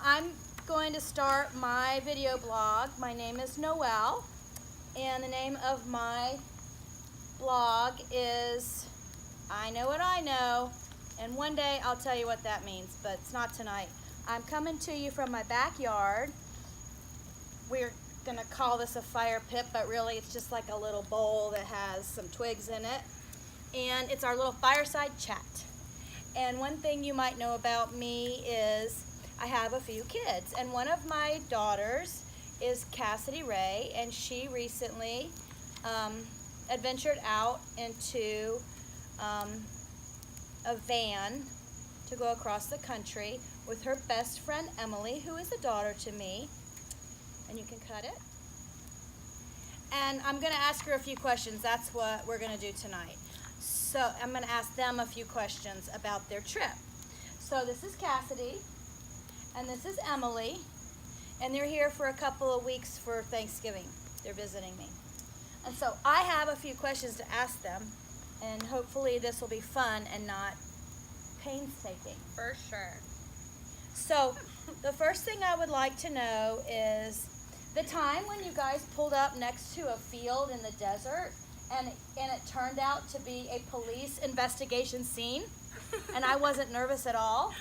I'm going to start my video blog. My name is Noel, and the name of my blog is I Know What I Know, and one day I'll tell you what that means, but it's not tonight. I'm coming to you from my backyard. We're going to call this a fire pit, but really it's just like a little bowl that has some twigs in it, and it's our little fireside chat. And one thing you might know about me is I have a few kids, and one of my daughters is Cassidy Ray, and she recently adventured out into a van to go across the country with her best friend Emily, who is a daughter to me, and you can cut it. And I'm going to ask her a few questions. That's what we're going to do tonight. So I'm going to ask them a few questions about their trip. So this is Cassidy, and this is Emily, and they're here for a couple of weeks for Thanksgiving. They're visiting me. And so I have a few questions to ask them, and hopefully this will be fun and not painstaking. For sure. So the first thing I would like to know is the time when you guys pulled up next to a field in the desert, and it turned out to be a police investigation scene, and I wasn't nervous at all.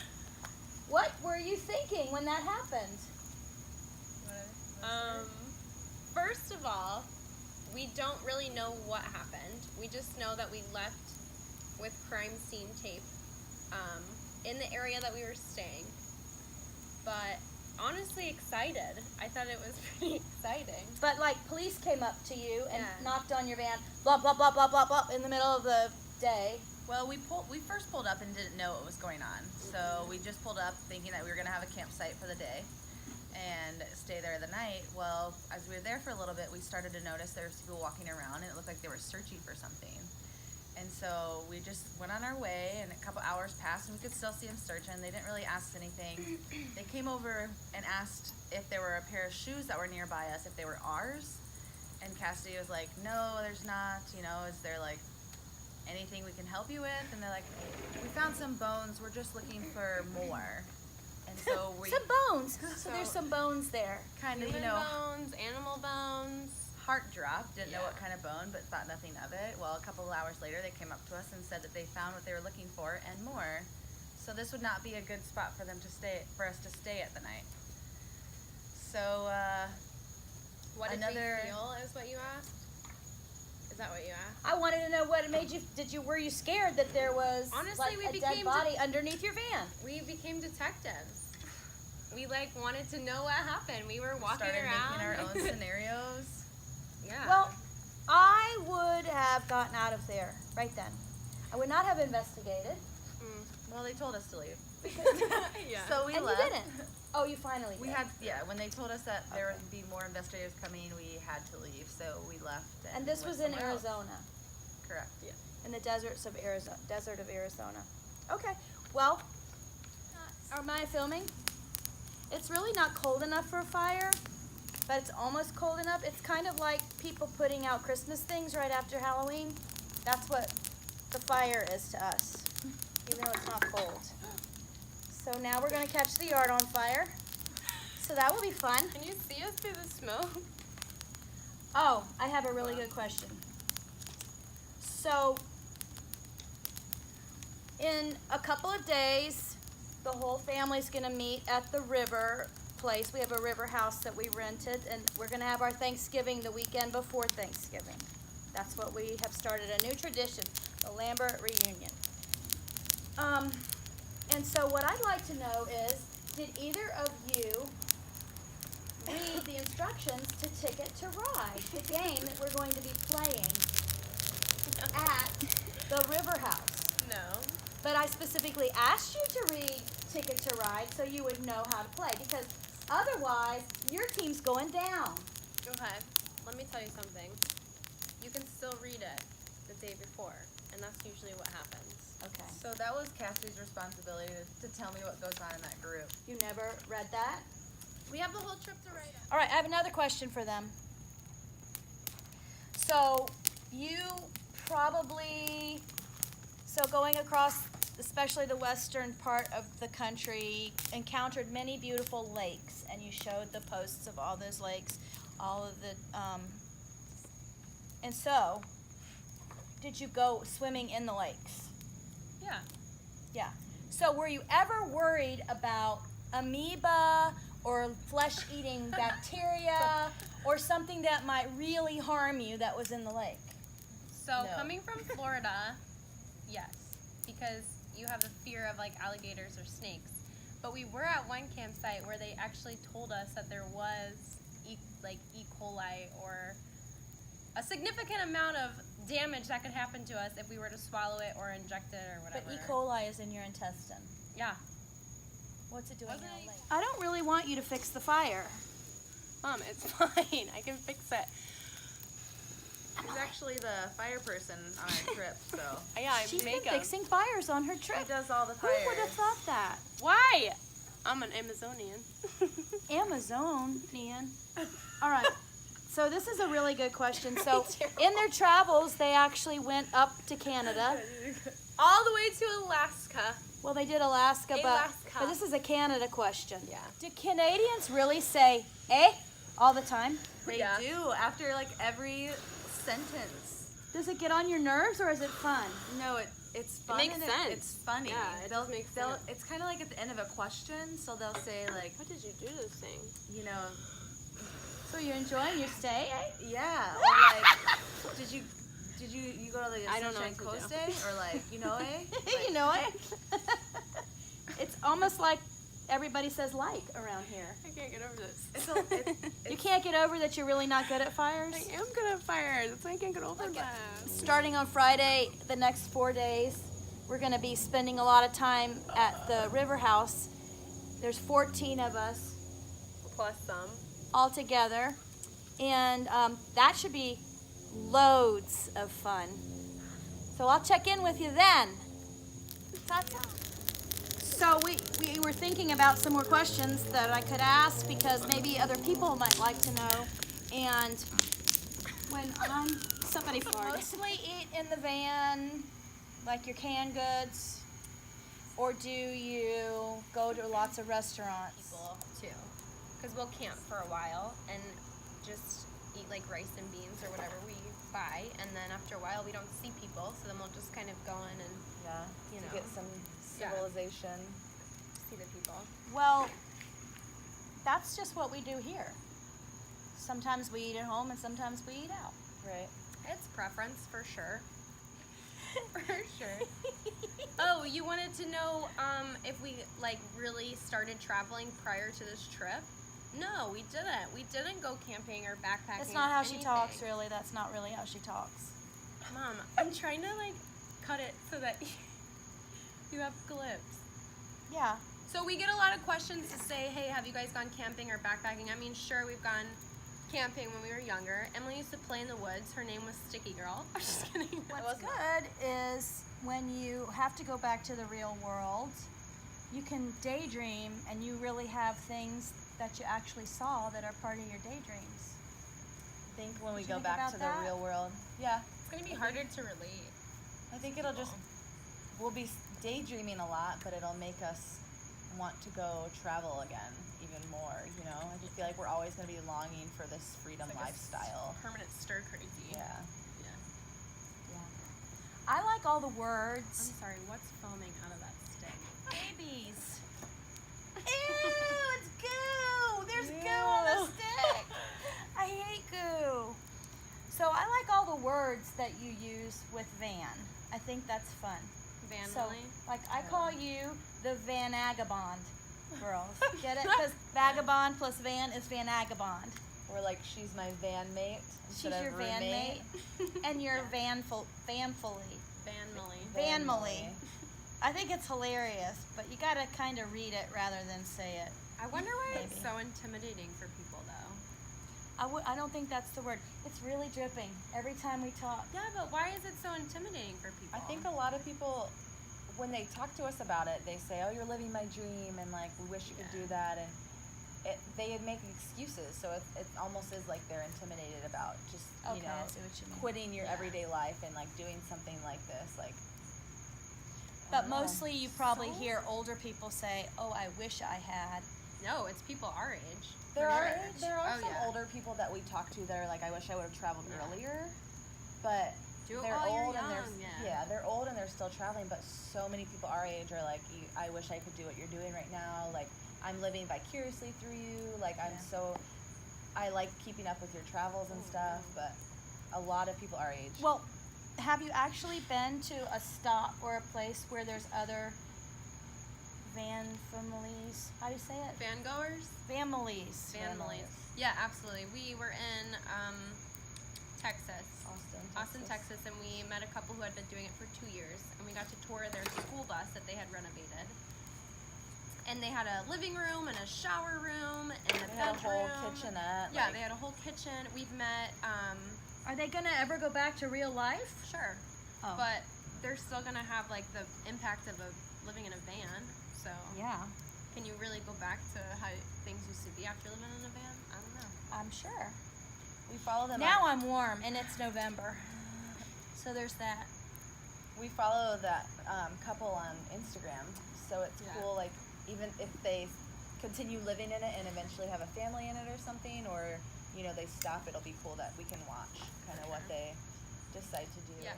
What were you thinking when that happened? First of all, we don't really know what happened. We just know that we left with crime scene tape in the area that we were staying. But honestly excited. I thought it was pretty exciting. But like police came up to you and knocked on your van, blah, blah, blah, blah, blah, blah, in the middle of the day. Well, we first pulled up and didn't know what was going on. So we just pulled up thinking that we were going to have a campsite for the day and stay there the night. Well, as we were there for a little bit, we started to notice there was people walking around, and it looked like they were searching for something. And so we just went on our way, and a couple hours passed, and we could still see them searching. They didn't really ask anything. They came over and asked if there were a pair of shoes that were nearby us, if they were ours. And Cassidy was like, no, there's not. You know, is there like anything we can help you with? And they're like, we found some bones. We're just looking for more. And so we some bones. So there's some bones there. Kind of, Human bones, animal bones. Heart dropped, didn't know what kind of bone, but thought nothing of it. Well, a couple of hours later, they came up to us and said that they found what they were looking for and more. So this would not be a good spot for us to stay at the night. So, what did they feel is what you asked? Is that what you asked? I wanted to know what it made you, were you scared that there was honestly, like a dead body underneath your van? We became detectives. We wanted to know what happened. We were walking around. Making our own scenarios. Yeah. Well, I would have gotten out of there right then. I would not have investigated. Well, they told us to leave. Yeah. So we and left. you didn't. Oh, you finally did. When they told us that there would be more investigators coming, we had to leave. So we left. And this was in Arizona. Correct. Yeah. In the desert of Arizona. Okay. Well, am I filming? It's really not cold enough for a fire, but it's almost cold enough. It's kind of like people putting out Christmas things right after Halloween. That's what the fire is to us, even though it's not cold. So now we're going to catch the yard on fire. So that will be fun. Can you see us through the smoke? Oh, I have a really good question. So in a couple of days, the whole family's going to meet at the river place. We have a river house that we rented, and we're going to have our Thanksgiving the weekend before Thanksgiving. That's what we have started, a new tradition, the Lambert reunion. And so what I'd like to know is, did either of you read the instructions to Ticket to Ride, the game that we're going to be playing at the river house? No. But I specifically asked you to read Ticket to Ride so you would know how to play, because otherwise your team's going down. Okay, let me tell you something. You can still read it the day before, and that's usually what happens. Okay. So that was Cassidy's responsibility to tell me what goes on in that group. You never read that? We have the whole trip to write it. All right, I have another question for them. So you probably, going across especially the western part of the country, encountered many beautiful lakes, and you showed the posts of all those lakes, all of the, and so, did you go swimming in the lakes? Yeah. Yeah. So were you ever worried about amoeba or flesh-eating bacteria or something that might really harm you that was in the lake? So No. coming from Florida, yes, because you have a fear of like alligators or snakes. But we were at one campsite where they actually told us that there was E. coli or a significant amount of damage that could happen to us if we were to swallow it or inject it or whatever. But E. coli is in your intestine. Yeah. What's it doing in Wasn't the it- lake? I don't really want you to fix the fire. Mom, it's fine. I can fix it. She's actually the fire person on our trip, so Yeah, I She's make been 'em. fixing fires on her trip. she does all the Who fires. would have thought that? Why? I'm an Amazonian. Amazonian. All right. So this is a really good question. So Terrible. in their travels, they actually went up to Canada. All the way to Alaska. Well, they did Alaska, Alaska. but this is a Canada question. Yeah. Do Canadians really say "eh" all the time? They Yeah. do after like every sentence. Does it get on your nerves or is it fun? No, it's fun. makes and sense. It's funny. Yeah, it does make sense. It's kind of like at the end of a question, so they'll say like, What did you do this thing? you know, So you're enjoying your stay? Eh? yeah, or like, did you go to the I don't know Sunshine what to Coast do. Day, or like, you know, eh? You know it. It's almost like everybody says "like" around here. I can't get over this. You can't get over that you're really not good at fires? I am good at fires. That's why I can't get over that. Starting on Friday, the next 4 days, we're going to be spending a lot of time at the river house. There's 14 of us Plus some. all together, and that should be loads of fun. So I'll check in with you then. So we were thinking about some more questions that I could ask because maybe other people might like to know. And when somebody mostly eat in the van, like your canned goods, or do you go to lots of restaurants? People too, because we'll camp for a while and just eat like rice and beans or whatever we buy, and then after a while we don't see people, so then we'll just kind of go in and Yeah, You to know. get some civilization. see the people. Well, that's just what we do here. Sometimes we eat at home and sometimes we eat out. Right. It's preference for sure. For sure. Oh, you wanted to know if we like really started traveling prior to this trip? No, we didn't. We didn't go camping or backpacking. That's not or how she anything. talks, really. That's not really how she talks. Mom, I'm trying to like cut it so that you have clips. Yeah. So we get a lot of questions to say, hey, have you guys gone camping or backpacking? I mean, sure, we've gone camping when we were younger. Emily used to play in the woods. Her name was Sticky Girl. I'm just kidding. What's good is when you have to go back to the real world, you can daydream and you really have things that you actually saw that are part of your daydreams. I think when we Did you go think back about to that? the real world, yeah, It's going to be harder to relate. I think it'll just, we'll be daydreaming a lot, but it'll make us want to go travel again even more, you know? I just feel like we're always going to be longing for this freedom It's like a lifestyle. Permanent stir crazy. Yeah. I like all the I'm words. sorry, what's foaming out of that stick? Babies. Ew, it's goo. There's goo on the stick. I hate goo. So I like all the words that you use with van. I think that's fun. Van So, Lily? like, I call you the Vanagabond girls. Get it? Because vagabond plus van is Vanagabond. We're like, she's my van mate She's instead your of van roommate. mate. And you're vanfully. Van Millie. Van Millie. I think it's hilarious, but you gotta kind of read it rather than say it. I wonder why it's Maybe. so intimidating for people, though. I don't think that's the word. It's really dripping every time we talk. Yeah, but why is it so intimidating for people? I think a lot of people, when they talk to us about it, they say, oh, you're living my dream, and like, we wish you could do that, and they make excuses, so it almost is like they're intimidated about just, Okay, I see what you mean. quitting your Yeah. everyday life and like doing something like this, like. But But know. mostly you probably So- hear older people say, "Oh, I wish I had." No, it's people our age. There for are sure. there are Oh, some yeah. older people that we talk to that are like, I wish I would have traveled Yeah. earlier, but Do it they're while you're old and they're young, they're old and they're still traveling. But so many people our age are like, I wish I could do what you're doing right now. Like, I'm living vicariously through you. Like, I like keeping up with your travels and stuff. But a lot of people our age. Well, have you actually been to a stop or a place where there's other families? How do you say it? Fangoers? Families. Families. Yeah, absolutely. We were in Texas. Austin, Texas, and we met a couple who had been doing it for 2 years, and we got to tour their school bus that they had renovated. And they had a living room and a shower room and a They had a bedroom. whole kitchenette. Yeah, like- they had a whole kitchen. We've met, Are they gonna ever go back to real life? sure, Oh. but they're still gonna have like the impact of living in a van. So Yeah, can you really go back to how things used to be after living in a van? I don't know. I'm sure. We follow them. Now I'm warm and it's November, so there's that. We follow that couple on Instagram, so it's Yeah. cool. Like, even if they continue living in it and eventually have a family in it or something, or they stop, it'll be cool that we can watch kind of what they decide to do. Yeah.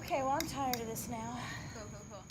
Okay, well I'm tired of this now. Cool.